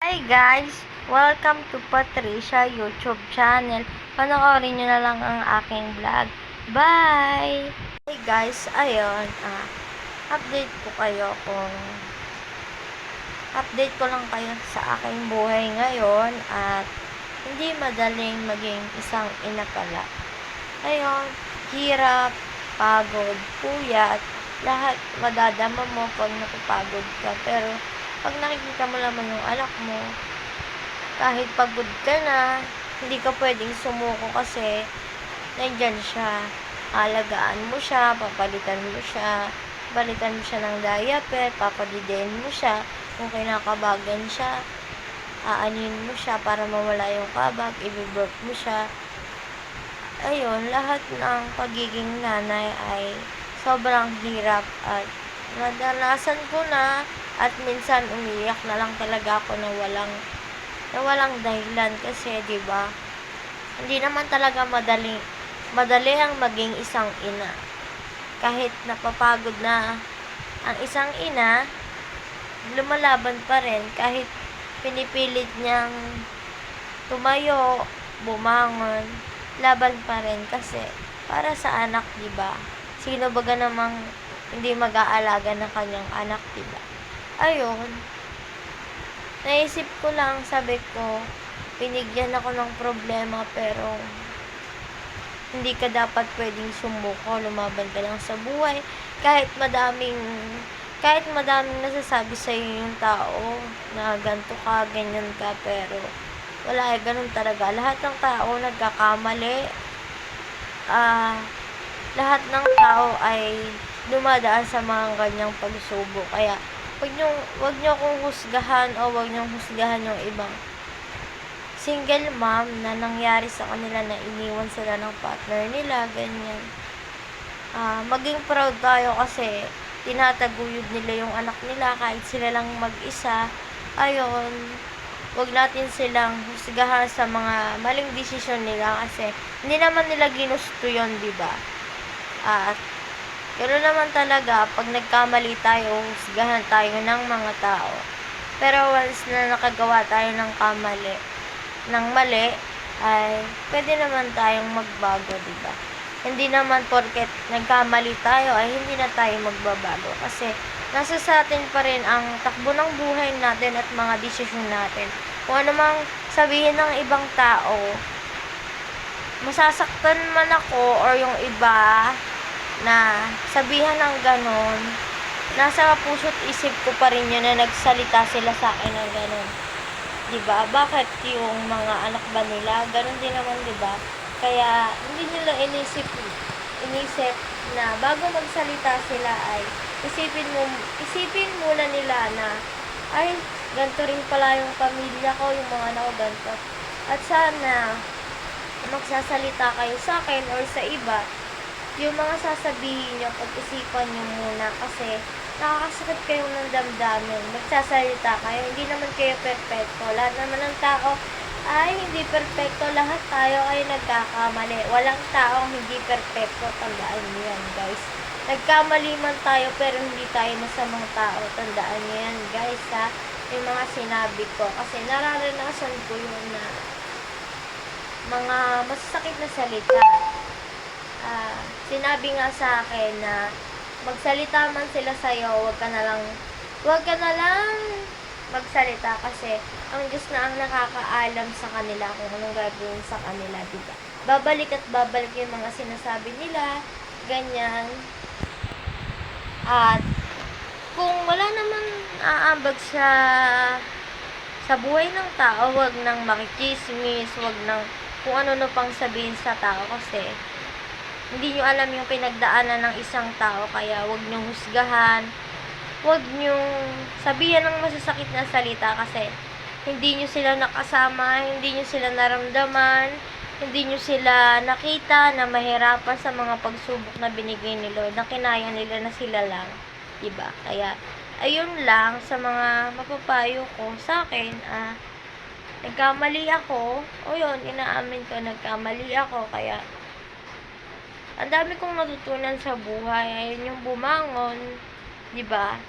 Hi guys! Welcome to Patricia YouTube channel. Panoorin nyo na lang ang aking vlog. Bye! Hey guys, ayun, update ko kayo update ko lang kayo sa aking buhay ngayon at hindi madaling maging isang ina pala. Ayun, hirap, pagod, puyat, lahat madadama mo pag napapagod ka. Pero pag nakikita mo naman yung anak mo, kahit pagod ka na, hindi ka pwedeng sumuko kasi nandyan siya. Alagaan mo siya, papalitan mo siya, balitan mo siya ng diaper, papadidiin mo siya, kung kinakabagan siya, aanin mo siya para mawala yung kabag, i-burp mo siya. Ayun, lahat ng pagiging nanay ay sobrang hirap at nadanasan ko na at minsan umiyak na lang talaga ako na walang dahilan kasi 'di ba? Hindi naman talaga madali ang maging isang ina. Kahit napapagod na ang isang ina, lumalaban pa rin kahit pinipilit niyang tumayo, bumangon, laban pa rin kasi para sa anak, 'di ba? Sino baga namang hindi mag-aalaga ng kanyang anak, 'di ba? Ayun, naisip ko lang, sabi ko, binigyan ako ng problema pero hindi ka dapat pwedeng sumuko, lumaban ka lang sa buhay. Kahit madaming nasasabi sa iyo yung tao na ganito ka, ganyan ka, pero wala, ganun talaga. Lahat ng tao nagkakamali. Lahat ng tao ay dumadaan sa mga ganyang pagsubok. Kaya wag nyo akong husgahan o wag nyo husgahan yung ibang single mom na nangyari sa kanila na iniwan sila ng partner nila, ganyan. Maging proud tayo kasi tinataguyod nila yung anak nila kahit sila lang mag-isa. Ayun, wag natin silang husgahan sa mga maling desisyon nila kasi hindi naman nila ginusto yun, diba? At gano'n naman talaga, pag nagkamali tayo, husgahan tayo ng mga tao. Pero once na nakagawa tayo ng mali, ay pwede naman tayong magbago, diba? Hindi naman porket nagkamali tayo, ay hindi na tayo magbabago. Kasi nasa sa atin pa rin ang takbo ng buhay natin at mga desisyon natin. Kung ano mang sabihin ng ibang tao, masasaktan man ako or yung iba na sabihan ng ganon, nasa puso't isip ko pa rin yun na nagsalita sila sa akin ng ganon. Diba? Bakit yung mga anak ba nila? Ganon din naman, diba? Kaya, hindi nila inisip na bago magsalita sila ay isipin muna nila na ay, ganito rin pala yung pamilya ko, yung mga anak ko ganito. At sana, magsasalita kayo sa akin or sa iba, yung mga sasabihin nyo, pag-isipan nyo muna kasi nakakasakit kayo ng damdamin. Magsasalita kayo, hindi naman kayo perfecto. Lahat naman ng tao ay hindi perfecto. Lahat tayo ay nagkakamali. Walang taong hindi perfecto. Tandaan nyo yan, guys. Nagkamali man tayo pero hindi tayo masamang tao. Tandaan nyo yan, guys, ha. Yung mga sinabi ko. Kasi nararanasan ko yun na mga masasakit na salita. Sinabi nga sa akin na magsalita man sila sa'yo, wag ka na lang magsalita kasi ang Diyos na ang nakakaalam sa kanila kung anong gagawin sa kanila, diba? Babalik at babalik yung mga sinasabi nila, ganyan. At kung wala naman aambag sa buhay ng tao, wag nang makichismis, wag nang kung ano pang sabihin sa tao kasi hindi nyo alam yung pinagdaanan ng isang tao, kaya wag nyo husgahan, wag nyo sabihan ng masasakit na salita kasi hindi nyo sila nakasama, hindi nyo sila naramdaman, hindi nyo sila nakita na mahirapan sa mga pagsubok na binigay ni Lord, na kinaya nila na sila lang, diba? Kaya, ayun lang sa mga mapapayo ko sa akin, nagkamali ako, o yun, inaamin ko, nagkamali ako, kaya ang dami kong natutunan sa buhay. Ayun yung bumangon, 'di ba?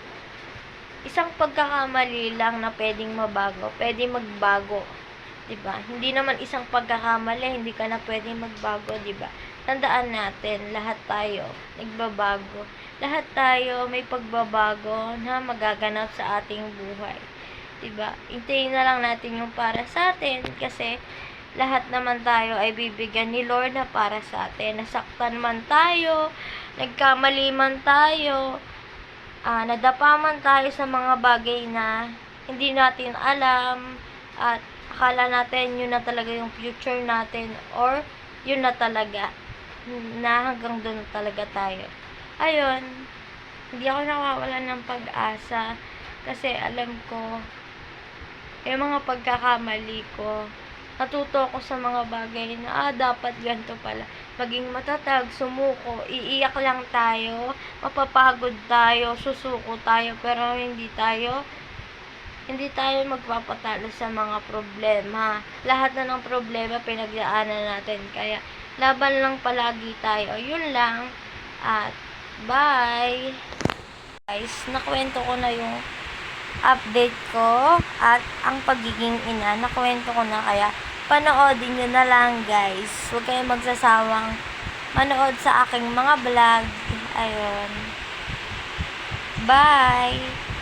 isang pagkakamali lang na pwedeng mabago, pwede magbago, 'di ba? Hindi naman isang pagkakamali, hindi ka na pwedeng magbago, 'di ba? Tandaan natin, lahat tayo nagbabago. Lahat tayo may pagbabago na magaganap sa ating buhay. 'Di ba? Hintayin na lang natin yung para sa atin kasi lahat naman tayo ay bibigyan ni Lord na para sa atin. Nasaktan man tayo, nagkamali man tayo, nadapa man tayo sa mga bagay na hindi natin alam at akala natin yun na talaga yung future natin or yun na talaga na hanggang doon na talaga tayo. Ayun, hindi ako nawawalan ng pag-asa kasi alam ko yung mga pagkakamali ko. Natuto ako sa mga bagay na dapat ganito pala. Maging matatag, sumuko, iiyak lang tayo, mapapagod tayo, susuko tayo, pero hindi tayo magpapatalo sa mga problema. Lahat na ng problema pinagdaanan natin. Kaya, laban lang palagi tayo. Yun lang. At, bye! Guys, nakwento ko na yung update ko at ang pagiging ina. Nakwento ko na kaya panoodin nyo na lang guys. Huwag kayong magsasawang manood sa aking mga vlog. Ayun. Bye!